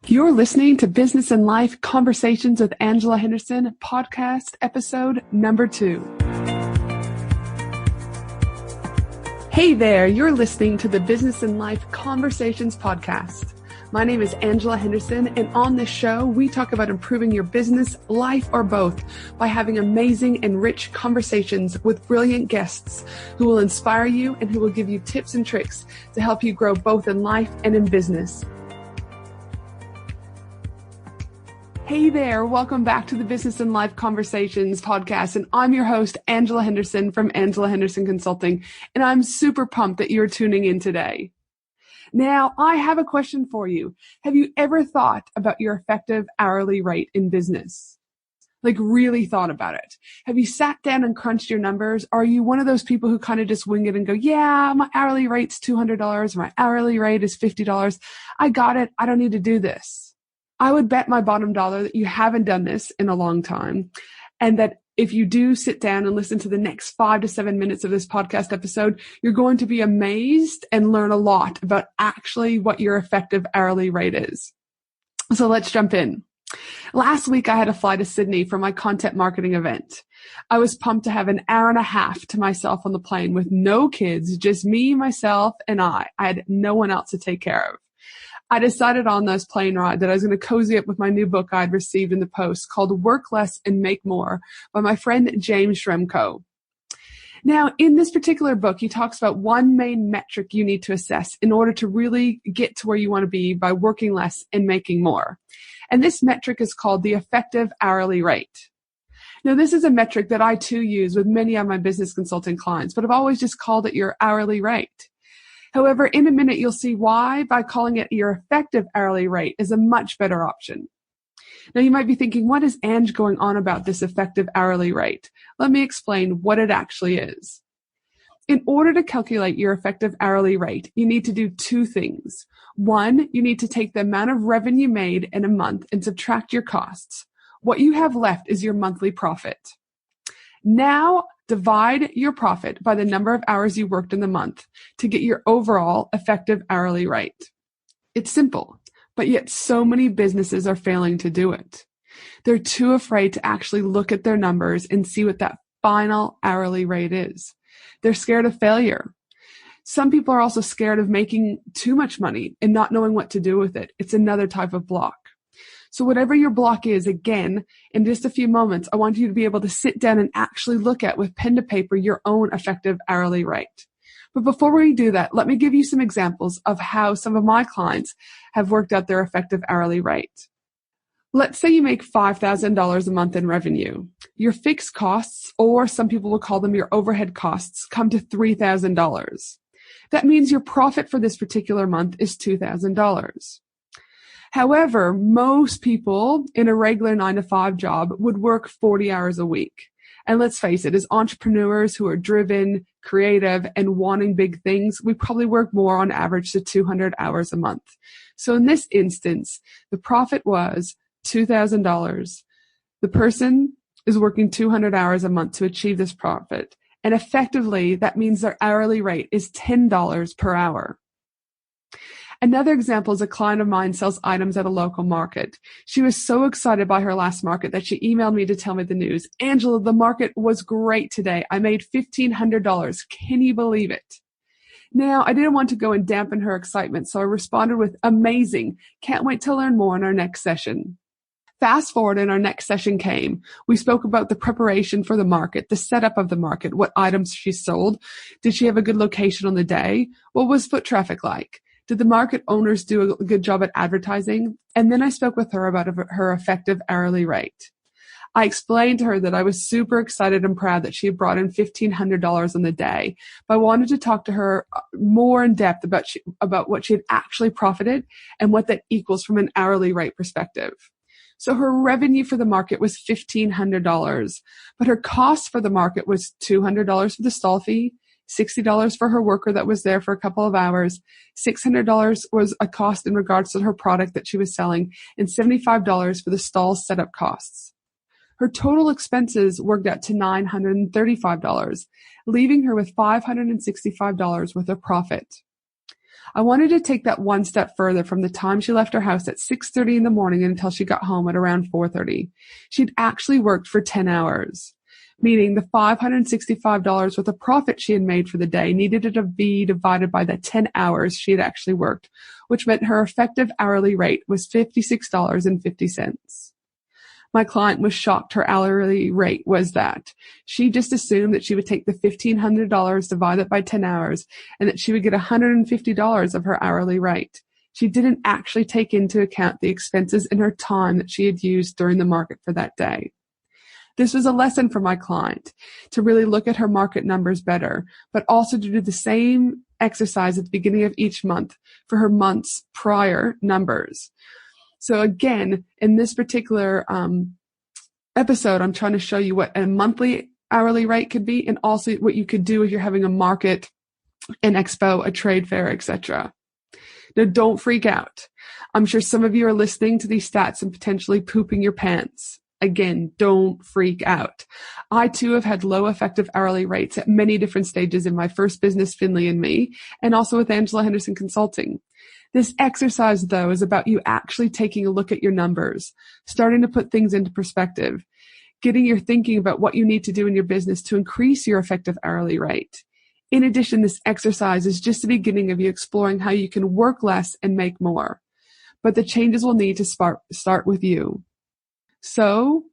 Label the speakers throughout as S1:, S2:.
S1: You're listening to Business and Life Conversations with Angela Henderson, podcast episode number 2. Hey there, you're listening to the Business and Life Conversations podcast. My name is Angela Henderson, and on this show, we talk about improving your business, life, or both by having amazing and rich conversations with brilliant guests who will inspire you and who will give you tips and tricks to help you grow both in life and in business. Hey there, welcome back to the Business and Life Conversations podcast, and I'm your host, Angela Henderson from Angela Henderson Consulting, and I'm super pumped that you're tuning in today. Now, I have a question for you. Have you ever thought about your effective hourly rate in business? Like really thought about it? Have you sat down and crunched your numbers? Or are you one of those people who kind of just wing it and go, yeah, my hourly rate's $200, my hourly rate is $50. I got it. I don't need to do this. I would bet my bottom dollar that you haven't done this in a long time, and that if you do sit down and listen to the next 5 to 7 minutes of this podcast episode, you're going to be amazed and learn a lot about actually what your effective hourly rate is. So let's jump in. Last week, I had to fly to Sydney for my content marketing event. I was pumped to have an hour and a half to myself on the plane with no kids, just me, myself, and I. I had no one else to take care of. I decided on this plane ride that I was going to cozy up with my new book I'd received in the post called Work Less and Make More by my friend James Shremko. Now, in this particular book, he talks about one main metric you need to assess in order to really get to where you want to be by working less and making more. And this metric is called the effective hourly rate. Now, this is a metric that I too use with many of my business consulting clients, but I've always just called it your hourly rate. However, in a minute, you'll see why by calling it your effective hourly rate is a much better option. Now, you might be thinking, what is Ange going on about this effective hourly rate? Let me explain what it actually is. In order to calculate your effective hourly rate, you need to do two things. One, you need to take the amount of revenue made in a month and subtract your costs. What you have left is your monthly profit. Now, divide your profit by the number of hours you worked in the month to get your overall effective hourly rate. It's simple, but yet so many businesses are failing to do it. They're too afraid to actually look at their numbers and see what that final hourly rate is. They're scared of failure. Some people are also scared of making too much money and not knowing what to do with it. It's another type of block. So whatever your block is, again, in just a few moments, I want you to be able to sit down and actually look at with pen to paper your own effective hourly rate. But before we do that, let me give you some examples of how some of my clients have worked out their effective hourly rate. Let's say you make $5,000 a month in revenue. Your fixed costs, or some people will call them your overhead costs, come to $3,000. That means your profit for this particular month is $2,000. However, most people in a regular 9-to-5 job would work 40 hours a week. And let's face it, as entrepreneurs who are driven, creative, and wanting big things, we probably work more on average to 200 hours a month. So in this instance, the profit was $2,000. The person is working 200 hours a month to achieve this profit. And effectively, that means their hourly rate is $10 per hour. Another example is a client of mine sells items at a local market. She was so excited by her last market that she emailed me to tell me the news. Angela, the market was great today. I made $1,500. Can you believe it? Now, I didn't want to go and dampen her excitement, so I responded with amazing. Can't wait to learn more in our next session. Fast forward and our next session came. We spoke about the preparation for the market, the setup of the market, what items she sold. Did she have a good location on the day? What was foot traffic like? Did the market owners do a good job at advertising? And then I spoke with her about her effective hourly rate. I explained to her that I was super excited and proud that she had brought in $1,500 on the day, but I wanted to talk to her more in depth about what she had actually profited and what that equals from an hourly rate perspective. So her revenue for the market was $1,500, but her cost for the market was $200 for the stall fee, $60 for her worker that was there for a couple of hours, $600 was a cost in regards to her product that she was selling, and $75 for the stall setup costs. Her total expenses worked out to $935, leaving her with $565 worth of profit. I wanted to take that one step further from the time she left her house at 6:30 in the morning until she got home at around 4:30. She'd actually worked for 10 hours, meaning the $565 worth of profit she had made for the day needed to be divided by the 10 hours she had actually worked, which meant her effective hourly rate was $56.50. My client was shocked her hourly rate was that. She just assumed that she would take the $1,500 divided by 10 hours and that she would get $150 of her hourly rate. She didn't actually take into account the expenses and her time that she had used during the market for that day. This was a lesson for my client to really look at her market numbers better, but also to do the same exercise at the beginning of each month for her month's prior numbers. So again, in this particular episode, I'm trying to show you what a monthly hourly rate could be and also what you could do if you're having a market, an expo, a trade fair, etc. Now, don't freak out. I'm sure some of you are listening to these stats and potentially pooping your pants. Again, don't freak out. I too have had low effective hourly rates at many different stages in my first business, Finley and Me, and also with Angela Henderson Consulting. This exercise, though, is about you actually taking a look at your numbers, starting to put things into perspective, getting your thinking about what you need to do in your business to increase your effective hourly rate. In addition, this exercise is just the beginning of you exploring how you can work less and make more. But the changes will need to start with you. So,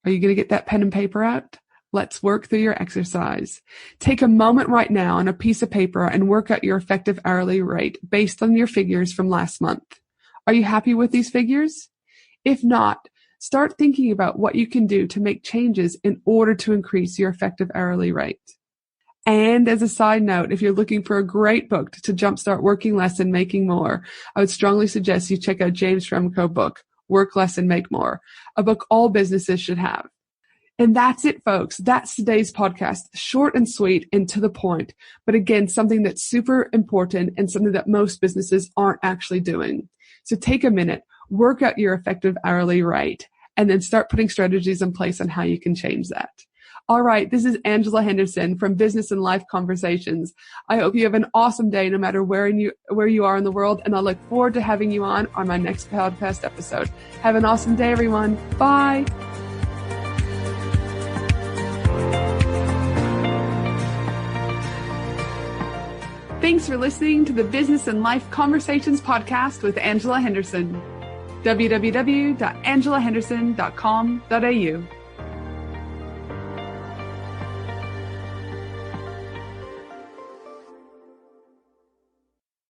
S1: are you going to get that pen and paper out? Let's work through your exercise. Take a moment right now on a piece of paper and work out your effective hourly rate based on your figures from last month. Are you happy with these figures? If not, start thinking about what you can do to make changes in order to increase your effective hourly rate. And as a side note, if you're looking for a great book to jumpstart working less and making more, I would strongly suggest you check out James Remco's book, Work Less and Make More, a book all businesses should have. And that's it, folks. That's today's podcast. Short and sweet and to the point. But again, something that's super important and something that most businesses aren't actually doing. So take a minute, work out your effective hourly rate, and then start putting strategies in place on how you can change that. All right, this is Angela Henderson from Business and Life Conversations. I hope you have an awesome day no matter where you are in the world, and I look forward to having you on my next podcast episode. Have an awesome day, everyone. Bye. Thanks for listening to the Business and Life Conversations podcast with Angela Henderson. www.angelahenderson.com.au